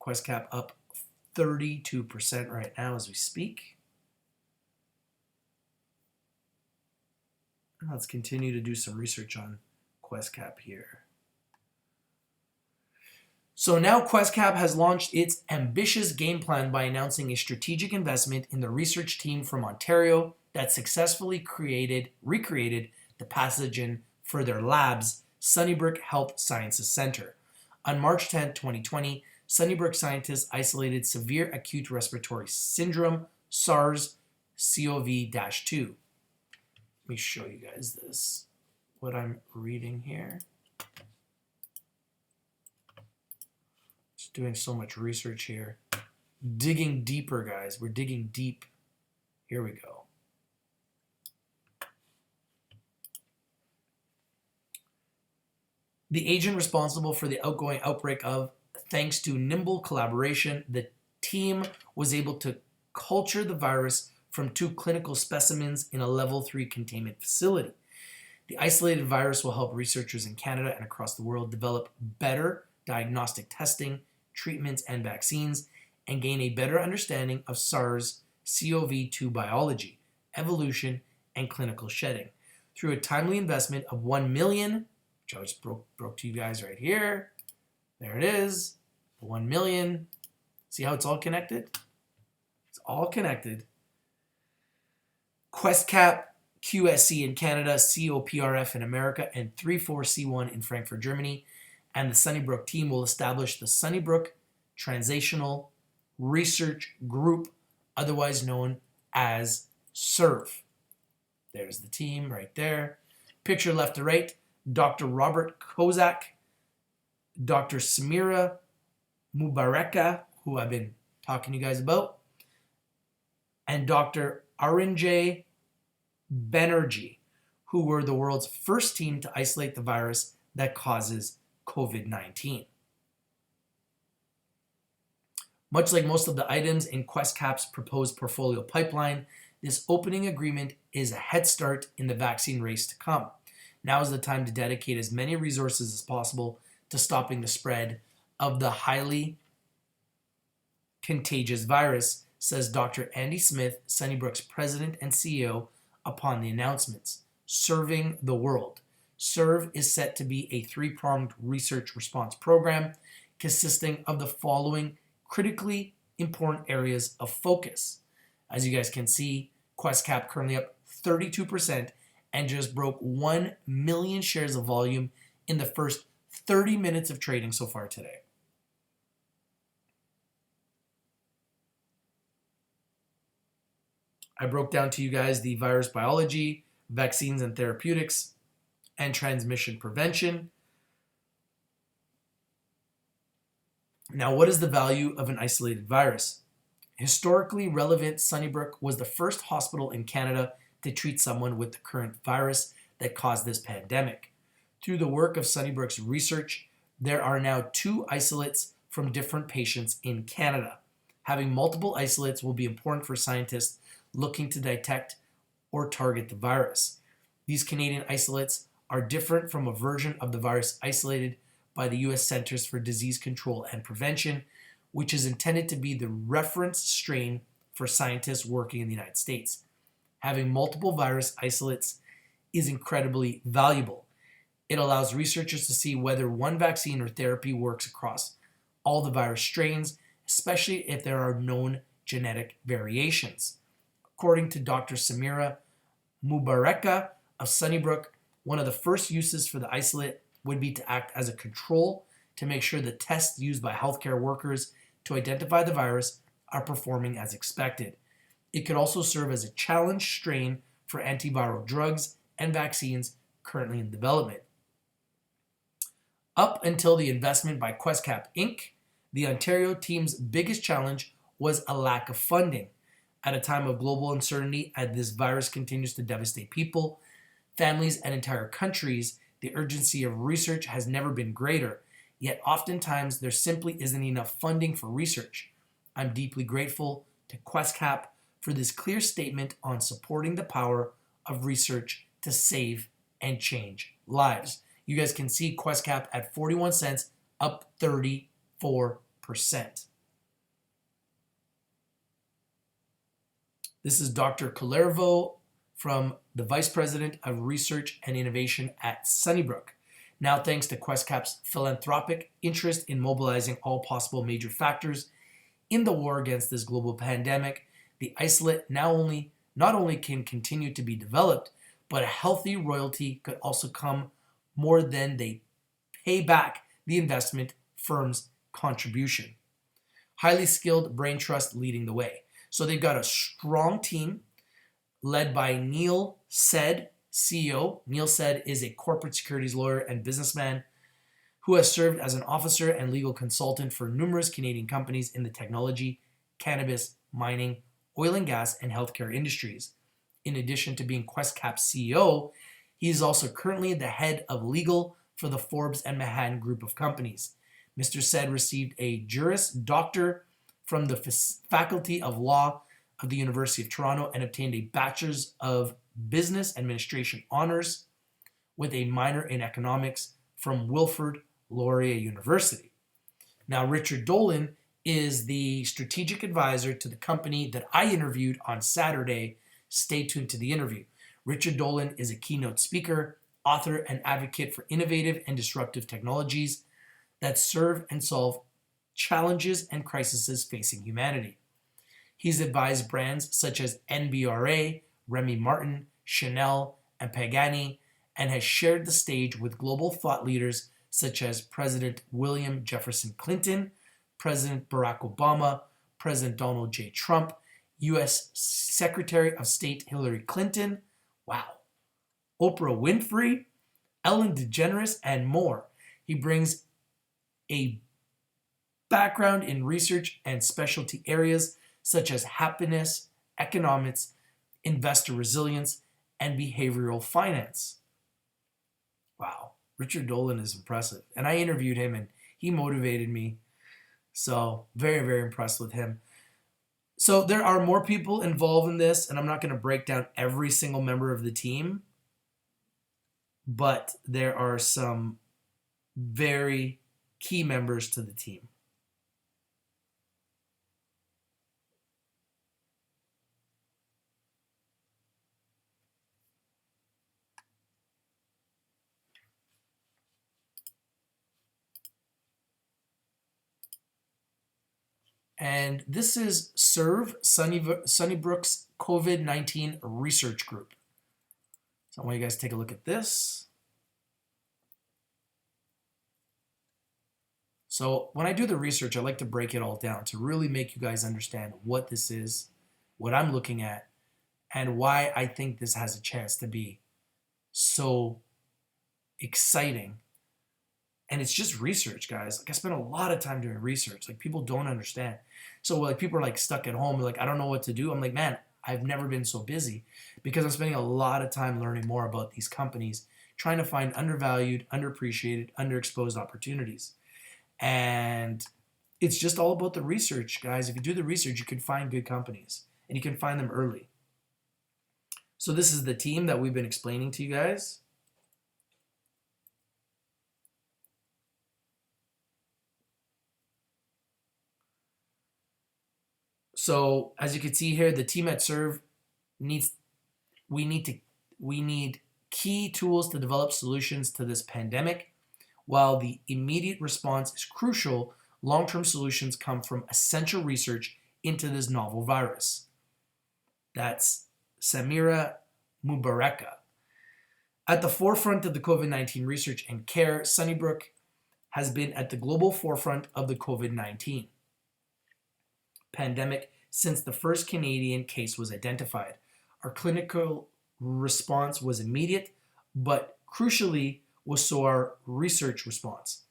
QuestCap up 32% right now as we speak. Let's continue to do some research on QuestCap here. So now QuestCap has launched its ambitious game plan by announcing a strategic investment in the research team from Ontario that successfully recreated the pathogen for their lab's Sunnybrook Health Sciences Center. On March 10, 2020, Sunnybrook scientists isolated severe acute respiratory syndrome, SARS-CoV-2. Let me show you guys this, what I'm reading here. Just doing so much research here. Digging deeper, guys. We're digging deep. Here we go. The agent responsible for the outgoing outbreak of, thanks to nimble collaboration, the team was able to culture the virus from 2 clinical specimens in a level 3 containment facility. The isolated virus will help researchers in Canada and across the world develop better diagnostic testing, treatments, and vaccines, and gain a better understanding of SARS-CoV-2 biology, evolution, and clinical shedding. Through a timely investment of $1 million, which I just broke to you guys right here. There it is, 1 million. See how it's all connected? It's all connected. QuestCap, QSC in Canada, COPRF in America, and 34C1 in Frankfurt, Germany. And the Sunnybrook team will establish the Sunnybrook Translational Research Group, otherwise known as SERV. There's the team right there. Picture left to right, Dr. Robert Kozak, Dr. Samira Mubareka, who I've been talking to you guys about, and Dr. Arinjay Banerjee, who were the world's first team to isolate the virus that causes COVID-19. Much like most of the items in QuestCap's proposed portfolio pipeline, this opening agreement is a head start in the vaccine race to come. Now is the time to dedicate as many resources as possible to stopping the spread of the highly contagious virus, says Dr. Andy Smith, Sunnybrook's president and CEO, upon the announcements. Serving the world. SERV is set to be a 3-pronged research response program consisting of the following critically important areas of focus. As you guys can see, QuestCap currently up 32% and just broke 1 million shares of volume in the first 30 minutes of trading so far today. I broke down to you guys the virus biology, vaccines and therapeutics, and transmission prevention. Now, what is the value of an isolated virus? Historically relevant, Sunnybrook was the first hospital in Canada to treat someone with the current virus that caused this pandemic. Through the work of Sunnybrook's research, there are now 2 isolates from different patients in Canada. Having multiple isolates will be important for scientists looking to detect or target the virus. These Canadian isolates are different from a version of the virus isolated by the U.S. Centers for Disease Control and Prevention, which is intended to be the reference strain for scientists working in the United States. Having multiple virus isolates is incredibly valuable. It allows researchers to see whether one vaccine or therapy works across all the virus strains, especially if there are known genetic variations. According to Dr. Samira Mubareka of Sunnybrook, one of the first uses for the isolate would be to act as a control to make sure the tests used by healthcare workers to identify the virus are performing as expected. It could also serve as a challenge strain for antiviral drugs and vaccines currently in development. Up until the investment by QuestCap Inc., the Ontario team's biggest challenge was a lack of funding. At a time of global uncertainty as this virus continues to devastate people, families, and entire countries, the urgency of research has never been greater, yet oftentimes there simply isn't enough funding for research. I'm deeply grateful to QuestCap for this clear statement on supporting the power of research to save and change lives. You guys can see QuestCap at 41 cents, up 34%. This is Dr. Kullervo from the Vice President of Research and Innovation at Sunnybrook. Now, thanks to QuestCap's philanthropic interest in mobilizing all possible major factors in the war against this global pandemic, the isolate not only can continue to be developed, but a healthy royalty could also come more than they pay back the investment firm's contribution. Highly skilled brain trust leading the way. So they've got a strong team led by Neil Said, CEO. Neil Said is a corporate securities lawyer and businessman who has served as an officer and legal consultant for numerous Canadian companies in the technology, cannabis, mining, oil and gas, and healthcare industries. In addition to being QuestCap's CEO, he is also currently the head of legal for the Forbes and Mahan group of companies. Mr. Said received a Juris Doctor from the Faculty of Law of the University of Toronto and obtained a Bachelor's of Business Administration honors with a minor in economics from Wilfrid Laurier University. Now, Richard Dolan is the strategic advisor to the company that I interviewed on Saturday. Stay tuned to the interview. Richard Dolan is a keynote speaker, author, and advocate for innovative and disruptive technologies that serve and solve challenges and crises facing humanity. He's advised brands such as NBRA, Remy Martin, Chanel, and Pagani, and has shared the stage with global thought leaders such as President William Jefferson Clinton, President Barack Obama, President Donald J. Trump, U.S. Secretary of State Hillary Clinton, Oprah Winfrey, Ellen DeGeneres, and more. He brings a background in research and specialty areas such as happiness, economics, investor resilience, and behavioral finance. Wow, Richard Dolan is impressive. And I interviewed him and he motivated me. So very, very impressed with him. So there are more people involved in this, and I'm not going to break down every single member of the team, but there are some very key members to the team. And this is SERV, Sunnybrook's COVID-19 Research Group. So I want you guys to take a look at this. So when I do the research, I like to break it all down to really make you guys understand what this is, what I'm looking at, and why I think this has a chance to be so exciting. And it's just research, guys. Like, I spend a lot of time doing research. Like, people don't understand. So like, people are like stuck at home. They're like, I don't know what to do. I'm like, man, I've never been so busy because I'm spending a lot of time learning more about these companies, trying to find undervalued, underappreciated, underexposed opportunities. And it's just all about the research, guys. If you do the research, you can find good companies and you can find them early. So this is the team that we've been explaining to you guys. So as you can see here, the team at SERV we need key tools to develop solutions to this pandemic. While the immediate response is crucial, long-term solutions come from essential research into this novel virus. That's Samira Mubareka. At the forefront of the COVID-19 research and care, Sunnybrook has been at the global forefront of the COVID-19 pandemic since the first Canadian case was identified. Our clinical response was immediate, but crucially was so our research response.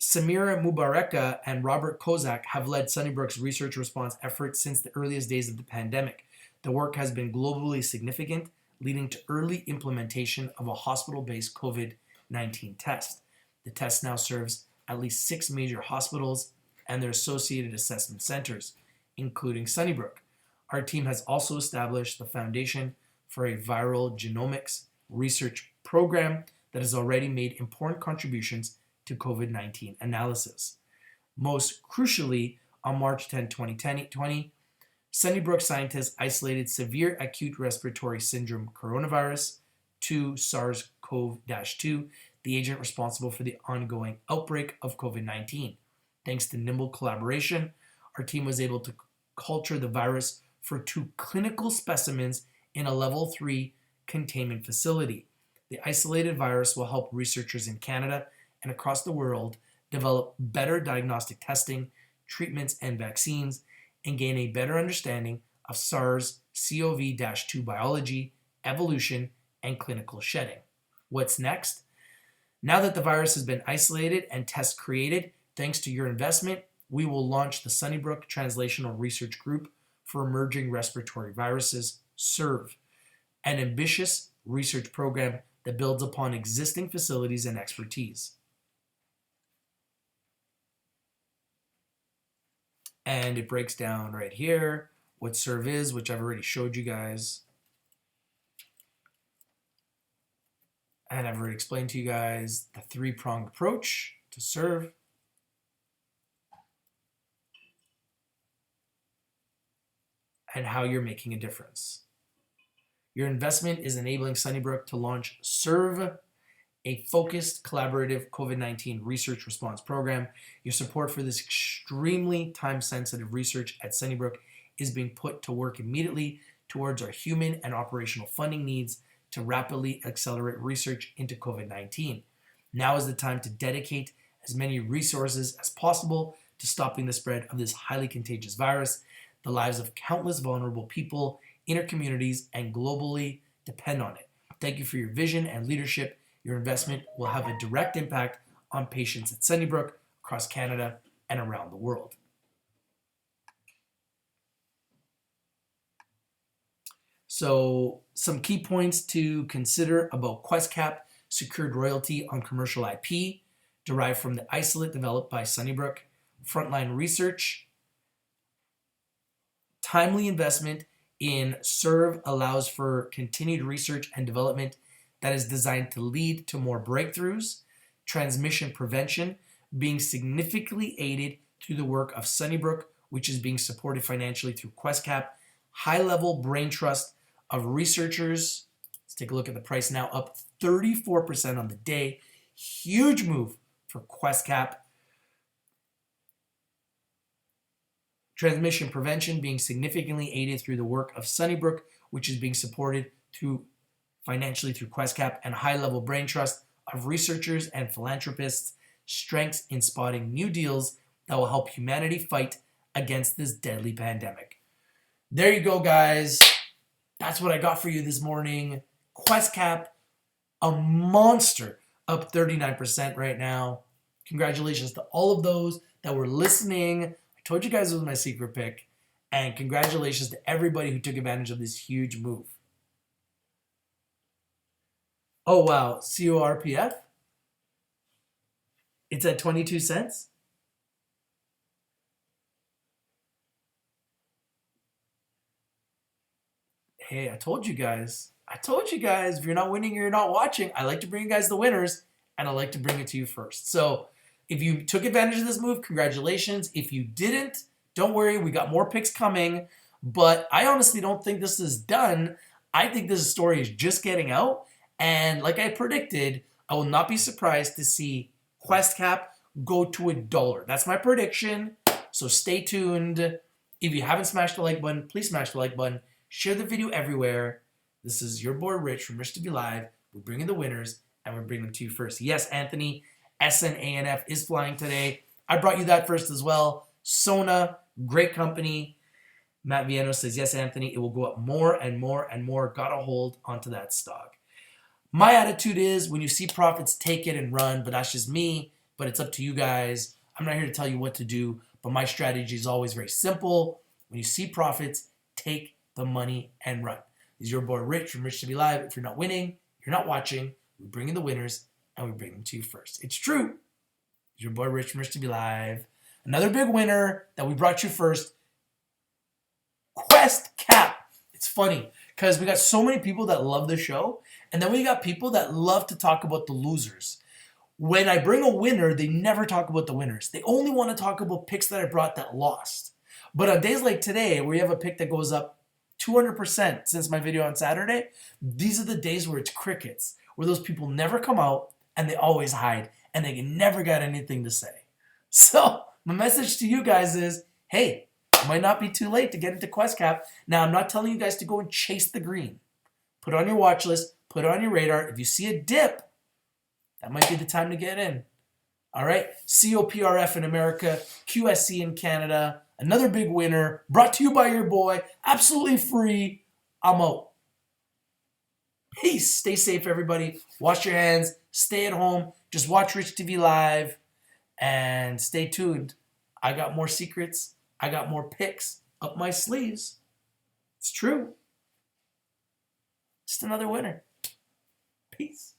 Samira Mubareka and Robert Kozak have led Sunnybrook's research response efforts since the earliest days of the pandemic. The work has been globally significant, leading to early implementation of a hospital-based COVID-19 test. The test now serves at least 6 major hospitals and their associated assessment centers, including Sunnybrook. Our team has also established the foundation for a viral genomics research program that has already made important contributions to COVID-19 analysis. Most crucially, on March 10, 2020, Sunnybrook scientists isolated severe acute respiratory syndrome coronavirus 2 SARS-CoV-2, the agent responsible for the ongoing outbreak of COVID-19. Thanks to nimble collaboration, our team was able to culture the virus for 2 clinical specimens in a level 3 containment facility. The isolated virus will help researchers in Canada and across the world develop better diagnostic testing, treatments, and vaccines, and gain a better understanding of SARS-CoV-2 biology, evolution, and clinical shedding. What's next? Now that the virus has been isolated and tests created, thanks to your investment, we will launch the Sunnybrook Translational Research Group for Emerging Respiratory Viruses, SERV, an ambitious research program that builds upon existing facilities and expertise. And it breaks down right here what SERV is, which I've already showed you guys. And I've already explained to you guys the 3-pronged approach to SERV. And how you're making a difference. Your investment is enabling Sunnybrook to launch SERV, a focused, collaborative COVID-19 research response program. Your support for this extremely time-sensitive research at Sunnybrook is being put to work immediately towards our human and operational funding needs to rapidly accelerate research into COVID-19. Now is the time to dedicate as many resources as possible to stopping the spread of this highly contagious virus. The lives of countless vulnerable people in our communities and globally depend on it. Thank you for your vision and leadership. Your investment will have a direct impact on patients at Sunnybrook, across Canada, and around the world. So, some key points to consider about QuestCap: secured royalty on commercial IP derived from the isolate developed by Sunnybrook, frontline research, timely investment in SERV allows for continued research and development that is designed to lead to more breakthroughs, transmission prevention being significantly aided through the work of Sunnybrook, which is being supported financially through QuestCap, high-level brain trust of researchers. Let's take a look at the price now, up 34% on the day. Huge move for QuestCap. Transmission prevention being significantly aided through the work of Sunnybrook, which is being supported financially through QuestCap, and high-level brain trust of researchers and philanthropists, strengths in spotting new deals that will help humanity fight against this deadly pandemic. There you go, guys. That's what I got for you this morning. QuestCap, a monster, up 39% right now. Congratulations to all of those that were listening. Told you guys it was my secret pick, and congratulations to everybody who took advantage of this huge move. Oh wow, CORPF? It's at 22 cents? Hey, I told you guys, if you're not winning, you're not watching. I like to bring you guys the winners, and I like to bring it to you first. So if you took advantage of this move, congratulations. If you didn't, don't worry, we got more picks coming. But I honestly don't think this is done. I think this story is just getting out. And like I predicted, I will not be surprised to see QuestCap go to $1. That's my prediction. So stay tuned. If you haven't smashed the like button, please smash the like button. Share the video everywhere. This is your boy Rich from Rich to Be Live. we bring in the winners, and we bring them to you first. Yes, Anthony, SNANF is flying today. I brought you that first as well. Sona, great company. Matt Viano says, yes, Anthony, it will go up more and more and more. Gotta hold onto that stock. My attitude is when you see profits, take it and run, but that's just me, but it's up to you guys. I'm not here to tell you what to do, but my strategy is always very simple. When you see profits, take the money and run. This is your boy Rich from Rich to Be Live. If you're not winning, you're not watching. We bring in the winners and we bring them to you first. It's true. It's your boy Rich from Rich to Be Live. Another big winner that we brought you first, QuestCap. It's funny because we got so many people that love the show, and then we got people that love to talk about the losers. When I bring a winner, they never talk about the winners. They only want to talk about picks that I brought that lost. But on days like today, where you have a pick that goes up 200% since my video on Saturday, these are the days where it's crickets, where those people never come out and they always hide and they never got anything to say. So my message to you guys is, hey, it might not be too late to get into QuestCap. Now, I'm not telling you guys to go and chase the green. Put it on your watch list. Put it on your radar. If you see a dip, that might be the time to get in. All right? COPRF in America, QSC in Canada, another big winner, brought to you by your boy, absolutely free. I'm out. Peace. Stay safe, everybody. Wash your hands. Stay at home. Just watch Rich TV Live and stay tuned. I got more secrets. I got more picks up my sleeves. It's true. Just another winner. Peace.